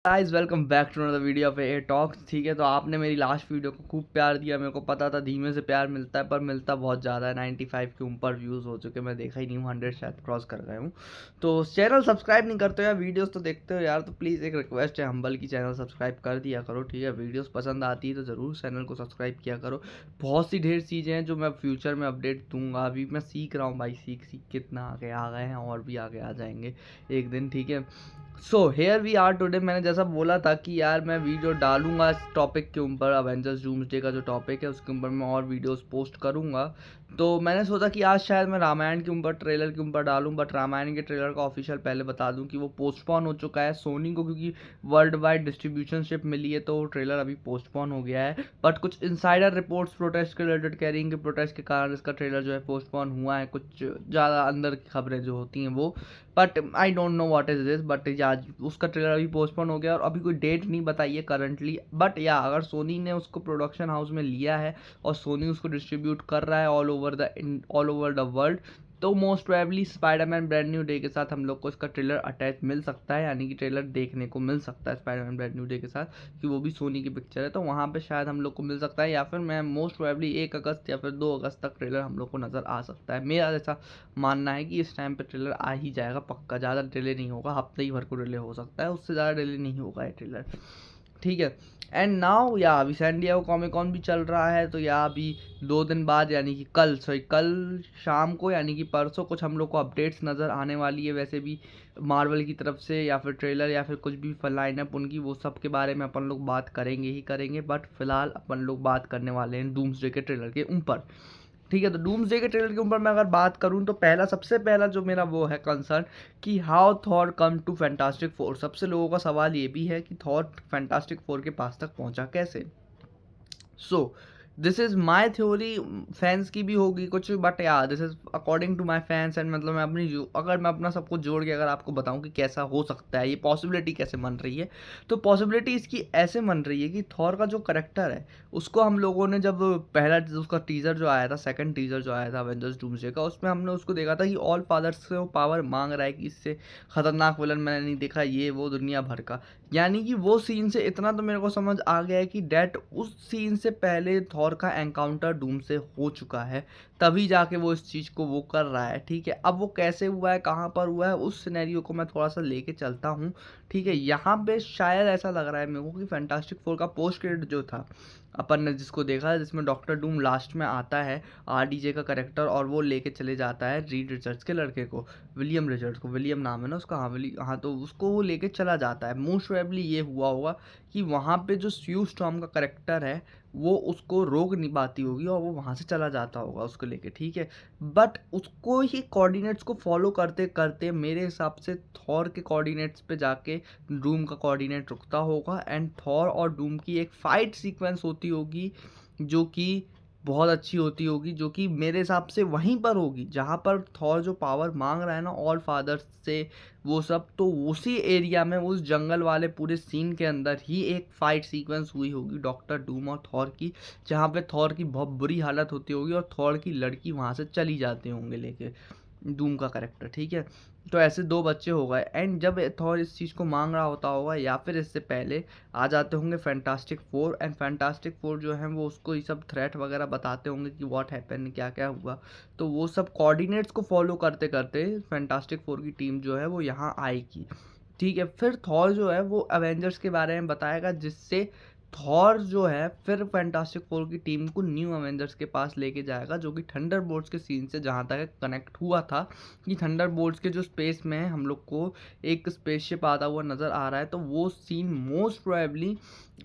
Guys welcome back to another video of A Talks. ठीक है, तो आपने मेरी लास्ट वीडियो को खूब प्यार दिया। मेरे को पता था धीमे से प्यार मिलता है, पर मिलता बहुत ज़्यादा है। 95 के ऊपर व्यूज़ हो चुके, मैं देखा ही नहीं हूँ, 100 शायद क्रॉस कर गए हूँ। तो चैनल सब्सक्राइब नहीं करते हो यार, वीडियोस तो देखते हो यार, तो प्लीज़ एक रिक्वेस्ट है हम्बल की, चैनल सब्सक्राइब कर दिया करो। ठीक है, वीडियोस पसंद आती है तो ज़रूर चैनल को सब्सक्राइब किया करो। बहुत सी ढेर चीज़ें हैं जो मैं फ्यूचर में अपडेट दूंगा। अभी मैं सीख रहा हूँ भाई, सीख सीख कितना आगे आ गए हैं और भी आगे आ जाएंगे एक दिन। ठीक है, so here we are today. मैंने जैसा बोला था कि यार मैं वीडियो डालूंगा इस टॉपिक के ऊपर, अवेंजर्स डूम्सडे का जो टॉपिक है उसके ऊपर मैं और वीडियोस पोस्ट करूंगा। तो मैंने सोचा कि आज शायद मैं रामायण के ऊपर, ट्रेलर के ऊपर डालूं, बट रामायण के ट्रेलर का ऑफिशियल पहले बता दूं कि वो पोस्टपोन हो चुका है सोनी को, क्योंकि वर्ल्ड वाइड डिस्ट्रीब्यूशनशिप मिली है, तो ट्रेलर अभी पोस्टपोन हो गया है। बट कुछ इनसाइडर रिपोर्ट्स प्रोटेस्ट के रिलेटेड कह रही हैं कि प्रोटेस्ट के कारण इसका ट्रेलर जो है पोस्टपोन हुआ है। कुछ ज़्यादा अंदर की खबरें जो होती हैं वो, but I don't know what is this. But या उसका ट्रेलर अभी पोस्टपोन हो गया और अभी कोई डेट नहीं बताई है करंटली। बट या अगर सोनी ने उसको प्रोडक्शन हाउस में लिया है और सोनी उसको डिस्ट्रीब्यूट कर रहा है ऑल ओवर द वर्ल्ड, तो most probably Spiderman brand new day के साथ हम लोग को इसका ट्रेलर अटैच मिल सकता है, यानी कि ट्रेलर देखने को मिल सकता है स्पाइडरमैन ब्रांड न्यू डे के साथ, कि वो भी सोनी की पिक्चर है, तो वहाँ पे शायद हम लोग को मिल सकता है। या फिर मैं मोस्ट प्रोबेबली 1 अगस्त या फिर 2 अगस्त तक ट्रेलर हम लोग को नज़र आ सकता है। मेरा ऐसा मानना है कि इस टाइम पे ट्रेलर आ ही जाएगा पक्का, ज़्यादा डिले नहीं होगा, हफ्ते ही भर को डिले हो सकता है, उससे ज़्यादा डिले नहीं होगा ये ट्रेलर। ठीक है, एंड नाउ या अभी सैन डिएगो कॉमिक कॉन भी चल रहा है, तो या अभी 2 दिन बाद यानी कि कल शाम को, यानी कि परसों कुछ हम लोग को अपडेट्स नज़र आने वाली है। वैसे भी मार्वल की तरफ से या फिर ट्रेलर या फिर कुछ भी लाइनअप उनकी, वो सब के बारे में अपन लोग बात करेंगे ही करेंगे। बट फिलहाल अपन लोग बात करने वाले हैं डूम्सडे के ट्रेलर के ऊपर। ठीक है, तो डूम्सडे के ट्रेलर के ऊपर मैं अगर बात करूं तो सबसे पहला जो मेरा वो है कंसर्न कि how Thor come to Fantastic Four. सबसे लोगों का सवाल ये भी है कि थॉर फैंटास्टिक फोर के पास तक पहुंचा कैसे। So this is my theory, fans की भी होगी कुछ, but yeah this is according to my fans. And मतलब मैं अपनी अगर मैं अपना सब कुछ जोड़ के अगर आपको बताऊं कि कैसा हो सकता है, ये पॉसिबिलिटी कैसे बन रही है, तो पॉसिबिलिटी इसकी ऐसे बन रही है कि थॉर का जो करेक्टर है उसको हम लोगों ने जब पहला उसका टीज़र जो आया था, सेकंड टीज़र जो आया था अवेंजर्स डूम्सडे का, उसमें हमने उसको देखा था कि ऑल फादर्स से वो पावर मांग रहा है कि इससे खतरनाक विलन मैंने नहीं देखा, ये वो दुनिया भर का। यानी कि वो सीन से इतना तो मेरे को समझ आ गया है कि डैट उस सीन से पहले थॉर का एनकाउंटर डूम से हो चुका है, तभी जाके वो इस चीज़ को वो कर रहा है। ठीक है, अब वो कैसे हुआ है, कहाँ पर हुआ है, उस सिनेरियो को मैं थोड़ा सा लेके चलता हूँ। ठीक है, यहाँ पे शायद ऐसा लग रहा है मेरे को कि फैंटास्टिक फोर का पोस्ट क्रेडिट जो था अपन ने जिसको देखा है, जिसमें डॉक्टर डूम लास्ट में आता है, RDJ का करेक्टर, और वो लेके चले जाता है रीड रिचर्ड्स के लड़के को, विलियम रिचर्ड्स को, विलियम नाम है ना उसका, हाँ हाँ, तो उसको वो लेके चला जाता है। मोस्ट प्रोबेबली ये हुआ होगा कि वहाँ पे जो स्यू स्टॉर्म का करेक्टर है वो उसको रोक नहीं पाती होगी और वो वहाँ से चला जाता होगा उसको लेके। ठीक है, बट उसको ही कोऑर्डिनेट्स को फॉलो करते करते मेरे हिसाब से थॉर के कोऑर्डिनेट्स पे जाके डूम का कोऑर्डिनेट रुकता होगा, एंड थॉर और डूम की एक फाइट सीक्वेंस होती होगी जो कि बहुत अच्छी होती होगी, जो कि मेरे हिसाब से वहीं पर होगी जहाँ पर थॉर जो पावर मांग रहा है ना ऑल फादर्स से, वो सब, तो उसी एरिया में उस जंगल वाले पूरे सीन के अंदर ही एक फाइट सीक्वेंस हुई होगी डॉक्टर डूम और थॉर की, जहाँ पे थॉर की बहुत बुरी हालत होती होगी और थॉर की लड़की वहाँ से चली जाते होंगे लेके डूम का करेक्टर। ठीक है, तो ऐसे 2 बच्चे हो गए, एंड जब थॉर इस चीज़ को मांग रहा होता होगा या फिर इससे पहले आ जाते होंगे fantastic four, and fantastic four जो है वो उसको ये सब थ्रेट वगैरह बताते होंगे कि व्हाट हैपन, क्या क्या हुआ। तो वो सब कोऑर्डिनेट्स को फॉलो करते करते फैंटास्टिक फोर की टीम जो है वो यहाँ आएगी। ठीक है, फिर थॉर जो है वो अवेंजर्स के बारे में बताएगा, जिससे थॉर जो है फिर फैंटास्टिक फोर की टीम को न्यू अवेंजर्स के पास लेके जाएगा, जो कि थंडरबोल्ट्स के सीन से जहाँ तक कनेक्ट हुआ था कि थंडरबोल्ट्स के जो स्पेस में है हम लोग को एक स्पेसशिप आता हुआ नज़र आ रहा है, तो वो सीन मोस्ट प्रोबेबली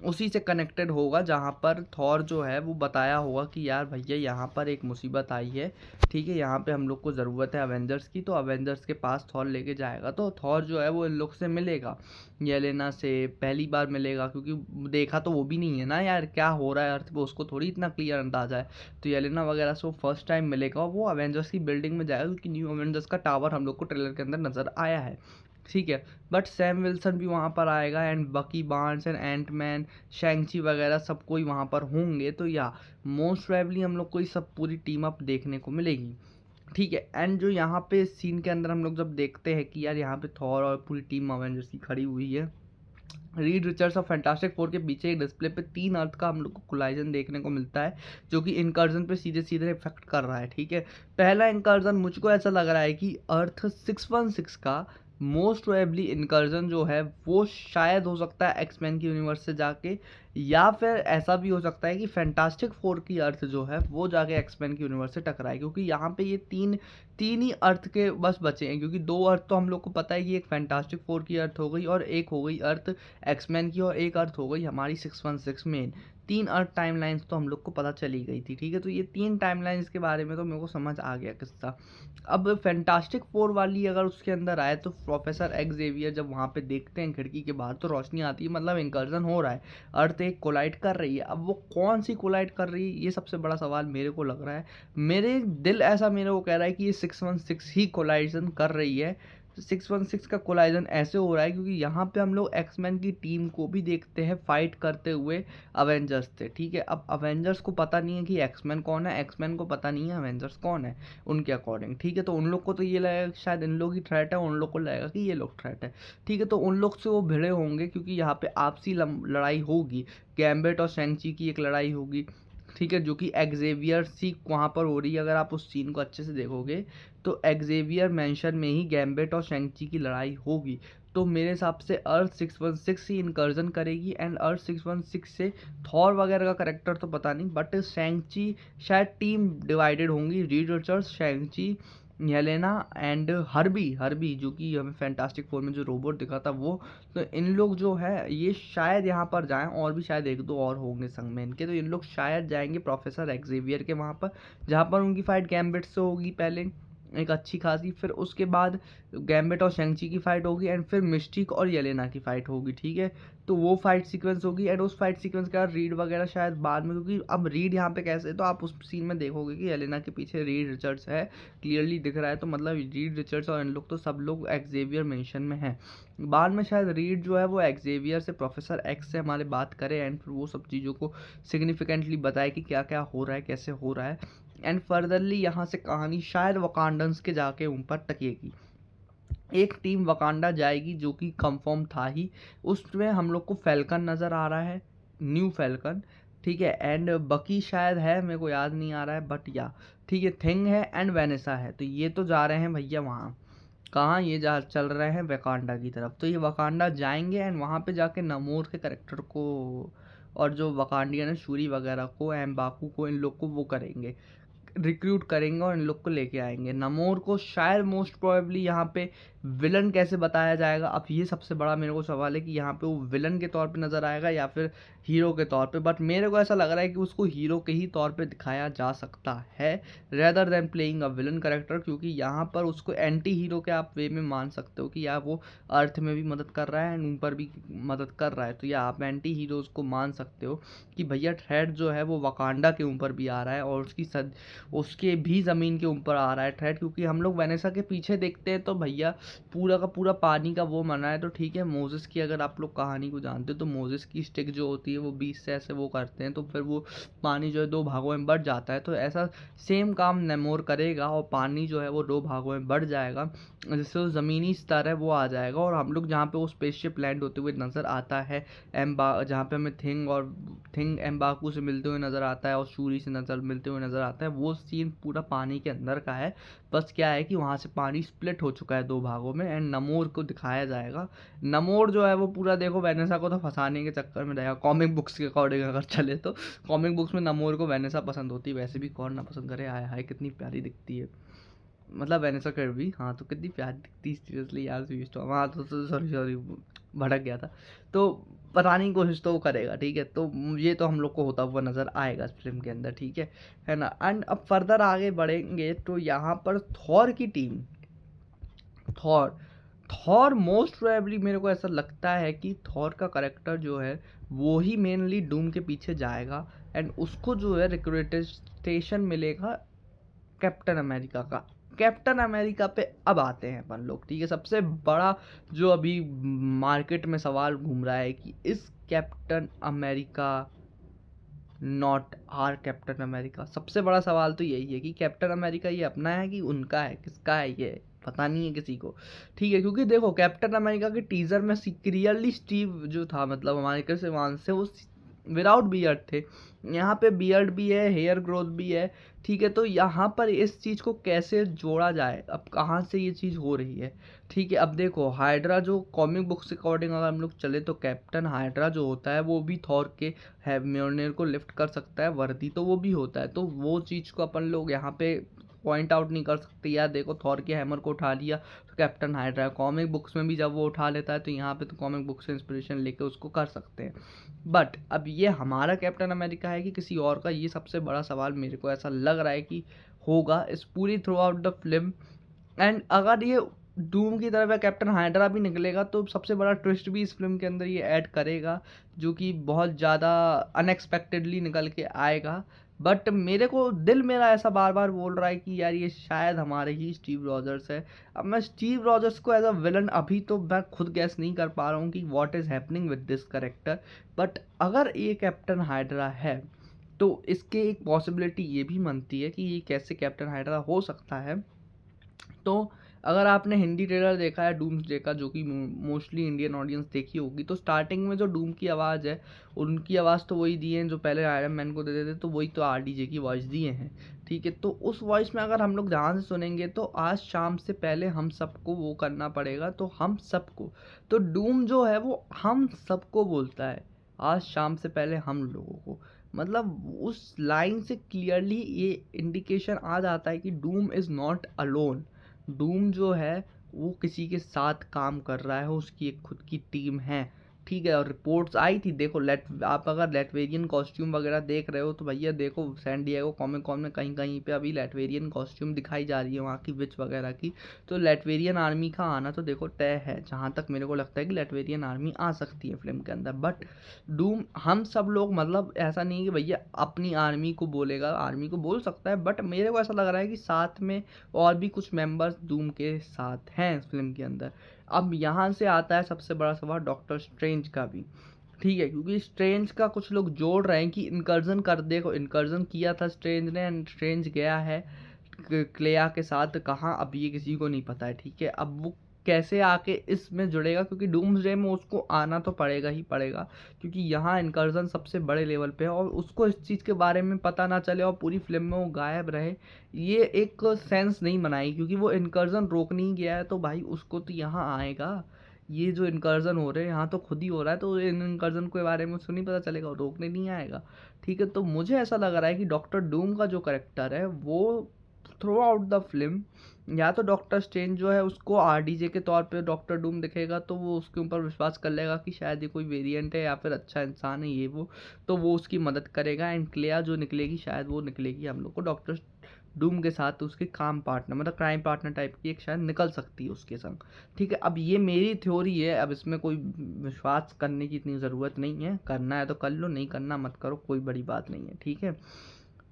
उसी से कनेक्टेड होगा, जहाँ पर थॉर जो है वो बताया होगा कि यार भैया यहाँ पर एक मुसीबत आई है। ठीक है, यहाँ पे हम लोग को ज़रूरत है अवेंजर्स की, तो अवेंजर्स के पास थॉर लेके जाएगा। तो थॉर जो है वो इन लोग से मिलेगा, येलेना से पहली बार मिलेगा, क्योंकि देखा तो वो भी नहीं है ना यार क्या हो रहा है अर्थ पे, उसको थोड़ी इतना क्लियर अंदाजा है। तो येलेना वगैरह से वो फर्स्ट टाइम मिलेगा और वो अवेंजर्स की बिल्डिंग में जाएगा, क्योंकि न्यू अवेंजर्स का टावर हम लोग को ट्रेलर के अंदर नज़र आया है। ठीक है, बट सैम विल्सन भी वहाँ पर आएगा, एंड बकी बार्न्स एंड एंटमैन, शैंगची वगैरह सब कोई वहाँ पर होंगे। तो या मोस्ट प्रोबेबली हम लोग को ये सब पूरी टीम अप देखने को मिलेगी। ठीक है, एंड जो यहाँ पे सीन के अंदर हम लोग जब देखते हैं कि यार यहाँ पे थॉर और पूरी टीम अवेंजर्स की खड़ी हुई है, रीड रिचर्ड्स और फैंटास्टिक फोर के पीछे एक डिस्प्ले पे 3 अर्थ का हम लोग को कोलाइजन देखने को मिलता है, जो कि इनकर्जन पे सीधे सीधे इफेक्ट कर रहा है। ठीक है, पहला इनकर्जन मुझको ऐसा लग रहा है कि अर्थ 616 का मोस्ट प्रोबेबली इनकर्जन जो है वो शायद हो सकता है एक्समैन की यूनिवर्स से जाके, या फिर ऐसा भी हो सकता है कि फैंटास्टिक फोर की अर्थ जो है वो जाके एक्समैन की यूनिवर्स से टकराए, क्योंकि यहाँ पे ये तीन तीन ही अर्थ के बस बचे हैं, क्योंकि 2 अर्थ तो हम लोग को पता है कि एक फैंटास्टिक फोर की अर्थ हो गई और एक हो गई अर्थ एक्समैन की, और एक अर्थ हो गई हमारी 616 मेन। 3 अर्थ टाइमलाइंस तो हम लोग को पता चली गई थी। ठीक है, तो ये 3 टाइमलाइंस के बारे में तो मेरे को समझ आ गया किस्सा। अब फैंटास्टिक फोर वाली अगर उसके अंदर आए तो प्रोफेसर एक्जेवियर जब वहाँ पे देखते हैं खिड़की के बाहर तो रोशनी आती है, मतलब इंकर्जन हो रहा है, अर्थ एक कोलाइड कर रही है। अब वो कौन सी कोलाइड कर रही है, ये सबसे बड़ा सवाल मेरे को लग रहा है। मेरे दिल ऐसा मेरे को कह रहा है कि ये 616 ही कोलाइजन कर रही है। 616 का कोलाइजन ऐसे हो रहा है क्योंकि यहाँ पे हम लोग एक्समैन की टीम को भी देखते हैं फाइट करते हुए अवेंजर्स से। ठीक है, अब अवेंजर्स को पता नहीं है कि एक्समैन कौन है, एक्समैन को पता नहीं है अवेंजर्स कौन है उनके अकॉर्डिंग। ठीक है, तो उन लोग को तो ये लगेगा शायद इन लोग ही थ्रेट है, उन लोग को लगेगा कि ये लोग थ्रेट है। ठीक है, तो उन लोग से वो भिड़े होंगे क्योंकि यहाँ पे आपसी लड़ाई होगी, गैम्बेट और शैंग-ची की एक लड़ाई होगी। ठीक है, जो कि एक्जेवियर सी वहाँ पर हो रही है। अगर आप उस सीन को अच्छे से देखोगे तो एक्जेवियर मैंशन में ही गैम्बेट और शैंग-ची की लड़ाई होगी। तो मेरे हिसाब से अर्थ 616 ही इनकर्जन करेगी, एंड अर्थ 616 से थॉर वगैरह का करेक्टर तो पता नहीं, बट शैंग-ची शायद टीम डिवाइडेड होंगी, Reed Richards, Shang-Chi, Yelena and Herbie जो कि हमें फैंटास्टिक फोर में जो रोबोट दिखा था वो। तो इन लोग जो है ये शायद यहाँ पर जाएं, और भी शायद एक दो और होंगे संग में इनके, तो इन लोग शायद जाएंगे प्रोफेसर एक्जेवियर के वहाँ पर, जहाँ पर उनकी फाइट गैम्बिट से होगी पहले एक अच्छी खासी, फिर उसके बाद गैम्बिट और शैंग-ची की फाइट होगी, एंड फिर मिस्टिक और येलेना की फाइट होगी। ठीक है, तो वो फाइट सीक्वेंस होगी, एंड उस फाइट सीक्वेंस के बाद रीड वगैरह शायद बाद में, क्योंकि अब रीड यहाँ पे कैसे, तो आप उस सीन में देखोगे कि येलेना के पीछे रीड रिचर्ड्स है, क्लियरली दिख रहा है, तो मतलब रीड रिचर्ड्स और इन लोग तो सब लोग एक्जेवियर मेंशन में हैं। बाद में शायद रीड जो है वो एक्जेवियर से प्रोफेसर एक्स से हमारे बात करे, एंड फिर वो सब चीज़ों को सिग्निफिकेंटली बताए कि क्या क्या हो रहा है, कैसे हो रहा है, एंड फर्दरली यहाँ से कहानी शायद वकांडन्स के जाके ऊपर टकेगी। एक टीम वकांडा जाएगी जो कि कंफर्म था ही, उसमें हम लोग को फैल्कन नज़र आ रहा है, न्यू फैल्कन। ठीक है, एंड बकी शायद है, मेरे को याद नहीं आ रहा है, बट या ठीक है, थिंग है एंड वेनेसा है। तो ये तो जा रहे हैं भैया वहाँ, कहाँ ये जा चल रहे हैं वकांडा की तरफ। तो ये वकांडा जाएंगे एंड वहाँ पे जाके नमोर के करेक्टर को और जो वकांडियन है शूरी वगैरह को, एम्बाकू को, इन लोग को वो करेंगे, रिक्रूट करेंगे और इन लोग को लेके आएंगे। नमोर को शायद मोस्ट प्रोबेबली यहाँ पे विलन कैसे बताया जाएगा, अब ये सबसे बड़ा मेरे को सवाल है कि यहाँ पे वो विलन के तौर पे नज़र आएगा या फिर हीरो के तौर पे। बट मेरे को ऐसा लग रहा है कि उसको हीरो के ही तौर पे दिखाया जा सकता है rather than playing a villain character, क्योंकि यहाँ पर उसको एंटी हीरो के आप वे में मान सकते हो कि यार वो अर्थ में भी मदद कर रहा है एंड ऊपर भी मदद कर रहा है, तो या आप एंटी हीरोज़ को मान सकते हो कि भैया थ्रेड जो है वो वकांडा के ऊपर भी आ रहा है और उसके भी ज़मीन के ऊपर आ रहा है थ्रेड। क्योंकि हम लोग वेनेसा के पीछे देखते हैं तो भैया पूरा का पूरा पानी का वो मना है। तो ठीक है, मोजेस की अगर आप लोग कहानी को जानते हो तो मोजेस की स्टिक जो होती है वो 20 से ऐसे वो करते हैं, तो फिर वो पानी जो है 2 भागों में बढ़ जाता है। तो ऐसा सेम काम नेमोर करेगा और पानी जो है वो 2 भागों में बढ़ जाएगा, जिससे वो ज़मीनी स्तर है वो आ जाएगा। और हम लोग जहाँ पे वो स्पेसशिप लैंड होते हुए नज़र आता है, जहाँ पे हमें थिंग एम्बाकू से मिलते हुए नज़र आता है और शूरी से मिलते हुए नज़र आता है, वो सीन पूरा पानी के अंदर का है। बस क्या है कि वहाँ से पानी स्प्लिट हो चुका है 2 भागों में, एंड नमोर को दिखाया जाएगा। नमोर जो है वो पूरा देखो वेनेसा को तो फंसाने के चक्कर में रहेगा, कॉमिक बुक्स के अकॉर्डिंग अगर चले तो। कॉमिक बुक्स में नमोर को वेनेसा पसंद होती है, वैसे भी कौन ना पसंद करे, हाय हाय कितनी प्यारी दिखती है, मतलब वेनेसा कर्वी, हाँ तो कितनी प्यारी दिखती है सीरियसली यार, हाँ तो सॉरी भटक गया था। तो बताने की कोशिश तो वो करेगा, ठीक है, तो ये तो हम लोग को होता हुआ नज़र आएगा इस फिल्म के अंदर, ठीक है ना। एंड अब फर्दर आगे बढ़ेंगे तो यहाँ पर थॉर की टीम, थॉर मोस्ट प्रोबेबली मेरे को ऐसा लगता है कि थॉर का करेक्टर जो है वो ही मेनली डूम के पीछे जाएगा, एंड उसको जो है रिक्रूटेशन मिलेगा कैप्टन अमेरिका का। कैप्टन अमेरिका पे अब आते हैं अपन लोग, ठीक है। सबसे बड़ा जो अभी मार्केट में सवाल घूम रहा है कि इस Captain America not or Captain America, सबसे बड़ा सवाल तो यही है कि कैप्टन अमेरिका ये अपना है कि उनका है, किसका है ये, पता नहीं है किसी को, ठीक है। क्योंकि देखो कैप्टन अमेरिका के टीजर में क्लियरली स्टीव जो था, मतलब हमारे कृष्ण एवंस से, वो विदाउट बियर्ड थे। यहाँ पे बियर्ड भी है, हेयर ग्रोथ भी है, ठीक है। तो यहाँ पर इस चीज़ को कैसे जोड़ा जाए, अब कहाँ से ये चीज़ हो रही है, ठीक है। अब देखो हाइड्रा जो कॉमिक बुक्स के अकॉर्डिंग अगर हम लोग चले तो कैप्टन हाइड्रा जो होता है वो भी थॉर के म्योलनिर को लिफ्ट कर सकता है, वर्दी तो वो भी होता है। तो वो चीज़ को अपन लोग यहाँ पे पॉइंट आउट नहीं कर सकते, यार देखो थॉर के हैमर को उठा लिया तो कैप्टन हाइड्रा है। कॉमिक बुक्स में भी जब वो उठा लेता है तो यहाँ पे तो कॉमिक बुक से इंस्पिरेशन लेके उसको कर सकते हैं। बट अब ये हमारा कैप्टन अमेरिका है कि किसी और का, ये सबसे बड़ा सवाल मेरे को ऐसा लग रहा है कि होगा इस पूरी through out the film. And अगर ये डूम की तरफ कैप्टन हाइड्रा भी निकलेगा तो सबसे बड़ा ट्विस्ट भी इस फिल्म के अंदर ये ऐड करेगा, जो कि बहुत ज़्यादा अनएक्सपेक्टेडली निकल के आएगा। बट मेरे को दिल मेरा ऐसा बार बार बोल रहा है कि यार ये शायद हमारे ही स्टीव रॉजर्स है। अब मैं स्टीव रॉजर्स को एज अ विलन अभी तो मैं खुद गैस नहीं कर पा रहा हूँ कि what is happening with this character. But अगर ये कैप्टन हाइड्रा है तो इसके एक पॉसिबिलिटी ये भी बनती है कि ये कैसे कैप्टन हाइड्रा हो सकता है। तो अगर आपने हिंदी ट्रेलर देखा है डूम्सडे का, जो कि मोस्टली इंडियन ऑडियंस देखी होगी, तो स्टार्टिंग में जो डूम की आवाज़ है, उनकी आवाज़ तो वही दी है जो पहले आयरन मैन को देते थे, तो वही तो आरडीजे की वॉइस दिए हैं, ठीक है। तो उस वॉइस में अगर हम लोग ध्यान से सुनेंगे तो आज शाम से पहले हम सबको वो करना पड़ेगा, तो हम सबको, तो डूम जो है वो हम सबको बोलता है, आज शाम से पहले हम लोगों को। मतलब उस लाइन से क्लियरली ये इंडिकेशन आ जाता है कि Doom is not alone. Doom जो है वो किसी के साथ काम कर रहा है, उसकी एक खुद की टीम है, ठीक है। और रिपोर्ट्स आई थी, देखो आप अगर लेटवेरियन कॉस्ट्यूम वगैरह देख रहे हो तो भैया देखो सैन डिएगो कॉमिक कॉन में कहीं कहीं पे अभी लेटवेरियन कॉस्ट्यूम दिखाई जा रही है वहाँ की विच वगैरह की। तो लेटवेरियन आर्मी का आना तो देखो तय है, जहाँ तक मेरे को लगता है कि लेटवेरियन आर्मी आ सकती है फिल्म के अंदर। बट डूम हम सब लोग, मतलब ऐसा नहीं है कि भैया अपनी आर्मी को बोलेगा, आर्मी को बोल सकता है, बट मेरे को ऐसा लग रहा है कि साथ में और भी कुछ मेंबर्स डूम के साथ हैं इस फिल्म के अंदर। अब यहाँ से आता है सबसे बड़ा सवाल डॉक्टर स्ट्रेंज का भी, ठीक है। क्योंकि स्ट्रेंज का कुछ लोग जोड़ रहे हैं कि इनकर्जन कर, देखो इनकर्जन किया था स्ट्रेंज ने, एंड स्ट्रेंज गया है क्लेया के साथ, कहाँ अब ये किसी को नहीं पता है, ठीक है। अब वो कैसे आके इसमें जुड़ेगा, क्योंकि डूम्सडे में उसको आना तो पड़ेगा ही पड़ेगा, क्योंकि यहाँ इनकर्जन सबसे बड़े लेवल पे है और उसको इस चीज़ के बारे में पता ना चले और पूरी फिल्म में वो गायब रहे, ये एक सेंस नहीं बनाई। क्योंकि वो इनकर्जन रोक नहीं गया है तो भाई उसको तो यहाँ आएगा, ये जो इनकर्जन हो रहे हैं यहाँ तो खुद ही हो रहा है, तो इन इनकर्जन के बारे में उसको नहीं पता चलेगा, रोकने नहीं आएगा, ठीक है। तो मुझे ऐसा लग रहा है कि डॉक्टर डूम का जो करेक्टर है वो थ्रू आउट द फिल्म, या तो डॉक्टर स्ट्रेंज जो है उसको आरडीजे के तौर पे डॉक्टर डूम दिखेगा तो वो उसके ऊपर विश्वास कर लेगा कि शायद ये कोई वेरिएंट है या फिर अच्छा इंसान है ये वो, तो वो उसकी मदद करेगा। एंड क्लेया जो निकलेगी शायद वो निकलेगी हम लोग को डॉक्टर डूम के साथ, उसके काम पार्टनर, मतलब क्राइम पार्टनर टाइप की एक शायद निकल सकती है उसके संग, ठीक है। अब ये मेरी थ्योरी है, अब इसमें कोई विश्वास करने की इतनी ज़रूरत नहीं है, करना है तो कर लो, नहीं करना मत करो, कोई बड़ी बात नहीं है, ठीक है।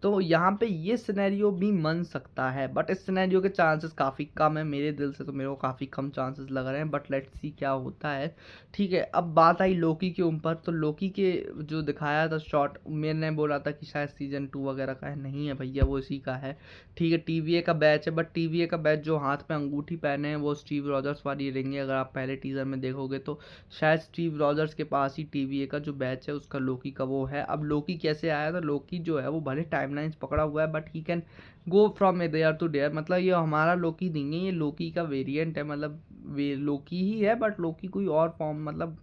तो यहाँ पे ये सिनेरियो भी बन सकता है, बट इस सिनेरियो के चांसेस काफ़ी कम है मेरे दिल से, तो मेरे को काफ़ी कम चांसेस लग रहे हैं, बट लेट्स सी क्या होता है, ठीक है। अब बात आई लोकी के ऊपर, तो लोकी के जो दिखाया था शॉट, मैंने बोला था कि शायद सीजन 2 वगैरह का है, नहीं है भैया वो इसी का है, ठीक है। टीवीए का बैच है, बट टीवीए का बैच जो हाथ में अंगूठी पहने हैं वो स्टीव रॉजर्स वाली रिंग है, अगर आप पहले टीजर में देखोगे तो शायद स्टीव रॉजर्स के पास ही टीवीए का जो बैच है उसका लोकी का वो है। अब लोकी कैसे आया, तो लोकी जो है वो भले टाइमलाइंस पकड़ा हुआ है but he can go from there to there, मतलब ये हमारा लोकी नहीं है, ये लोकी का वेरिएंट है, मतलब वे लोकी ही है बट लोकी कोई और फॉर्म, मतलब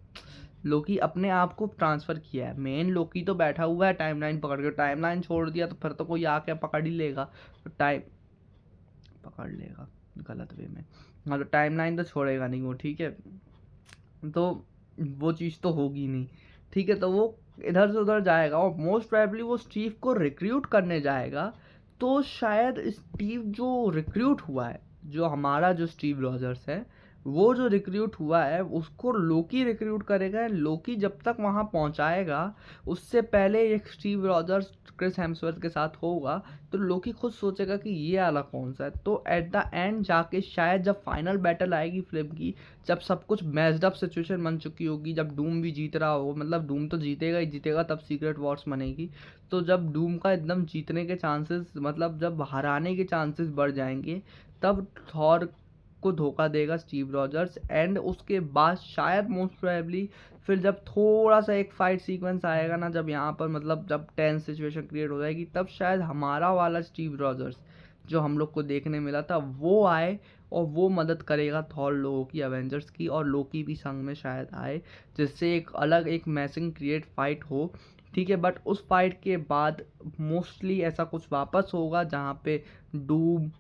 लोकी अपने आप को ट्रांसफ़र किया है। मेन लोकी तो बैठा हुआ है टाइमलाइन पकड़ के, टाइमलाइन छोड़ दिया तो फिर तो कोई आके पकड़ ही लेगा, तो टाइम पकड़ लेगा गलत वे में, मतलब टाइमलाइन तो छोड़ेगा नहीं वो, ठीक है। तो वो चीज़ तो होगी नहीं, ठीक है। तो वो इधर से उधर जाएगा और मोस्ट प्रोबेबली वो स्टीव को रिक्रूट करने जाएगा, तो शायद स्टीव जो रिक्रूट हुआ है, जो हमारा जो स्टीव रॉजर्स है, वो जो रिक्रूट हुआ है उसको लोकी रिक्रूट करेगा। लोकी जब तक वहाँ पहुँचाएगा उससे पहले एक स्टीव रॉजर्स क्रिस हेम्सवर्थ के साथ होगा, तो लोकी खुद सोचेगा कि ये वाला कौन सा है, तो एट द एंड जाके शायद जब फाइनल बैटल आएगी फिल्म की, जब सब कुछ मैच्ड अप सिचुएशन बन चुकी होगी, जब डूम भी जीत रहा हो, मतलब डूम तो जीतेगा ही जीतेगा, तब सीक्रेट वॉर्स बनेगी, तो जब डूम का एकदम जीतने के चांसेस, मतलब जब हराने के चांसेस बढ़ जाएंगे, तब थॉर को धोखा देगा स्टीव रॉजर्स। एंड उसके बाद शायद मोस्ट प्रोबेबली फिर जब थोड़ा सा एक फाइट सीक्वेंस आएगा ना, जब यहाँ पर मतलब जब टेंस सिचुएशन क्रिएट हो जाएगी, तब शायद हमारा वाला स्टीव रॉजर्स जो हम लोग को देखने मिला था वो आए और वो मदद करेगा थॉर लोगों की, एवेंजर्स की, और लोकी भी संग में शायद आए, जिससे एक अलग एक मैसिंग क्रिएट फाइट हो। ठीक है, बट उस फाइट के बाद मोस्टली ऐसा कुछ वापस होगा जहाँ पे डूम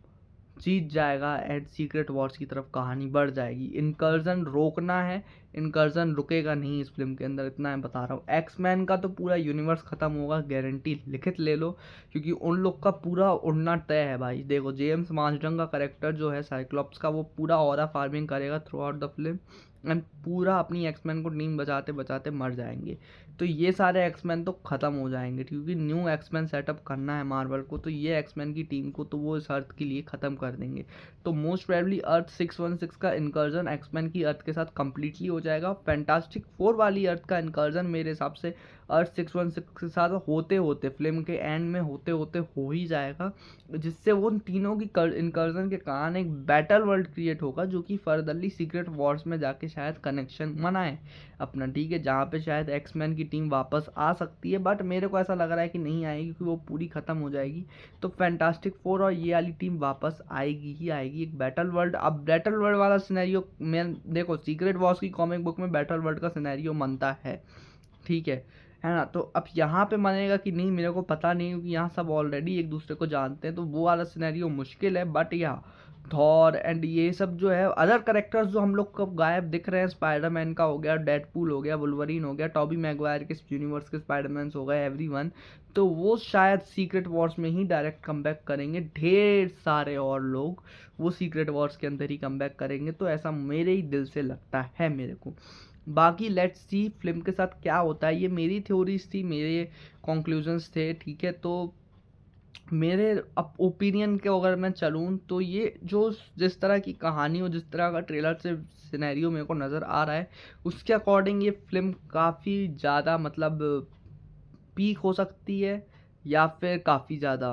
जीत जाएगा एंड सीक्रेट वॉर्स की तरफ कहानी बढ़ जाएगी। इनकर्जन रोकना है, इनकर्जन रुकेगा नहीं इस फिल्म के अंदर, इतना मैं बता रहा हूँ। एक्समैन का तो पूरा यूनिवर्स ख़त्म होगा, गारंटी लिखित ले लो, क्योंकि उन लोग का पूरा उड़ना तय है भाई। देखो जेम्स मार्स्टन का कैरेक्टर जो है साइक्लॉप्स का, वो पूरा ऑरा फार्मिंग करेगा through out the film and पूरा अपनी एक्समैन को टीम बचाते बचाते मर जाएंगे। तो ये सारे एक्समैन तो ख़त्म हो जाएंगे, क्योंकि न्यू एक्समैन सेटअप करना है मार्वल को, तो ये एक्समैन की टीम को तो वो इस अर्थ के लिए ख़त्म कर देंगे। तो मोस्ट प्रोबेबली अर्थ 616 का इनकर्जन एक्समैन की अर्थ के साथ कंप्लीटली हो जाएगा। फैंटास्टिक फोर वाली अर्थ का इनकर्जन मेरे हिसाब से अर्थ 616 के साथ होते होते फिल्म के एंड में होते होते हो ही जाएगा, जिससे वो तीनों की इनकर्जन के कारण एक बैटल वर्ल्ड क्रिएट होगा, जो कि फर्दरली सीक्रेट वॉर्स में जाके शायद कनेक्शन बनाए अपना। ठीक है, जहाँ पे शायद एक्समैन की टीम वापस आ सकती है, बट मेरे को ऐसा लग रहा है कि नहीं आएगी, क्योंकि वो पूरी ख़त्म हो जाएगी। तो फैंटास्टिक फोर और ये वाली टीम वापस आएगी ही आएगी एक बैटल वर्ल्ड। अब बैटल वर्ल्ड वाला सिनेरियो में देखो, सीक्रेट वॉर्स की कॉमिक बुक में बैटल वर्ल्ड का सिनेरियो बनता है, ठीक है ना। तो अब यहाँ पे मानेगा कि नहीं, मेरे को पता नहीं, क्योंकि यहाँ सब ऑलरेडी एक दूसरे को जानते हैं, तो वो वाला सिनेरियो मुश्किल है। बट या थॉर एंड ये सब जो है अदर करेक्टर्स जो हम लोग को गायब दिख रहे हैं, स्पाइडरमैन का हो गया, डेडपूल हो गया, वुल्वरीन हो गया, टॉबी मैगवायर के यूनिवर्स के स्पाइडरमैन हो गए, एवरीवन, तो वो शायद सीक्रेट वॉर्स में ही डायरेक्ट कमबैक करेंगे। ढेर सारे और लोग वो सीक्रेट वॉर्स के अंदर ही कमबैक करेंगे, तो ऐसा मेरे ही दिल से लगता है मेरे को। बाकी लेट्स सी फिल्म के साथ क्या होता है। ये मेरी थ्योरीज थी, मेरे कंक्लूजन्स थे, ठीक है। तो मेरे अब ओपिनियन के अगर मैं चलूँ तो ये जो जिस तरह की कहानी और जिस तरह का ट्रेलर से सिनेरियो मेरे को नज़र आ रहा है, उसके अकॉर्डिंग ये फिल्म काफ़ी ज़्यादा मतलब पीक हो सकती है, या फिर काफ़ी ज़्यादा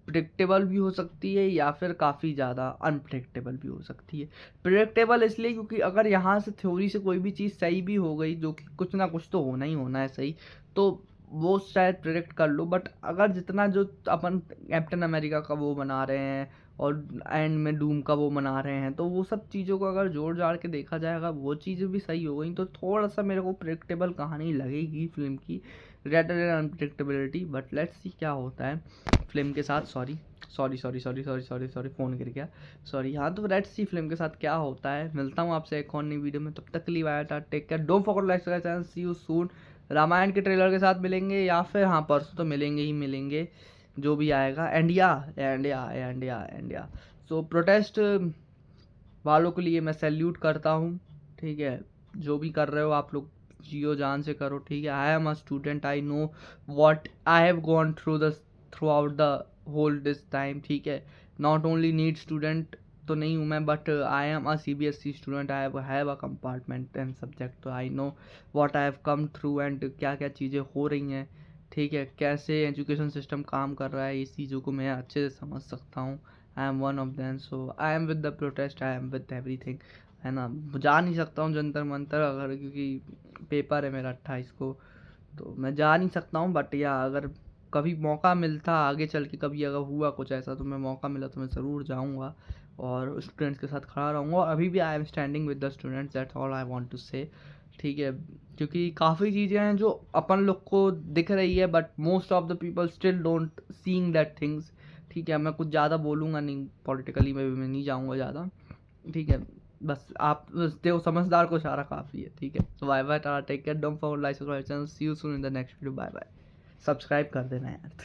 प्रिडिक्टेबल भी हो सकती है, या फिर काफ़ी ज़्यादा अनप्रिडिक्टेबल भी हो सकती है। प्रिडिक्टेबल इसलिए क्योंकि अगर यहाँ से थ्योरी से कोई भी चीज़ सही भी हो गई, जो कि कुछ ना कुछ तो होना ही होना है सही, तो वो शायद प्रिडिक्ट कर लो। बट अगर जितना जो अपन कैप्टन अमेरिका का वो बना रहे हैं और एंड में डूम का वो बना रहे हैं, तो वो सब चीज़ों को अगर जोड़ जाड़ के देखा जाएगा, वो चीज़ें भी सही हो गई, तो थोड़ा सा मेरे को प्रिडिक्टेबल कहानी लगेगी फिल्म की, rather than unpredictability. But let's see क्या होता है फिल्म के साथ। सॉरी फ़ोन गिर गया, सॉरी। हाँ, तो लेट्स सी फिल्म के साथ क्या होता है। मिलता हूँ आपसे एक और नई वीडियो में, तब तक के लिए bye tata, take care, don't forget like channel, see you soon. Ramayan के ट्रेलर के साथ मिलेंगे, या फिर हाँ परसों तो मिलेंगे ही मिलेंगे, जो भी आएगा। एंड या सो प्रोटेस्ट वालों के लिए मैं सैल्यूट करता हूँ, ठीक है। जो भी कर रहे हो आप लोग, जियो जान से करो, ठीक है। I am a student, I know what I have gone through out the whole this time, ठीक है। नॉट ओनली नीट स्टूडेंट तो नहीं हूँ मैं, but I am a CBSE student, I have a compartment and subject, तो I know what I have come through and क्या क्या चीज़ें हो रही हैं, ठीक है। कैसे एजुकेशन सिस्टम काम कर रहा है, इस चीज़ों को मैं अच्छे से समझ सकता हूँ। I am one of them, so I am with the protest, I am with everything, है ना। जा नहीं सकता हूँ जंतर मंतर, अगर क्योंकि पेपर है मेरा 28 को, तो मैं जा नहीं सकता हूँ। बट या अगर कभी मौका मिलता आगे चल के, कभी अगर हुआ कुछ ऐसा, तो मैं मौका मिला तो मैं ज़रूर जाऊँगा और स्टूडेंट्स के साथ खड़ा रहूँगा। और अभी भी I am standing with the students, that's all I want to say, ठीक है। क्योंकि काफ़ी चीज़ें हैं जो अपन लोग को दिख रही है, but most of the people still don't seeing that things, ठीक है। मैं कुछ ज़्यादा बोलूँगा नहीं, पॉलिटिकली में भी मैं नहीं जाऊँगा ज़्यादा, ठीक है। बस आप देखो, समझदार को इशारा काफ़ी है, ठीक है। तो bye bye, tata, take care, don't forget like, subscribe channel, see you soon in the next video, bye bye. Subscribe कर देना यार।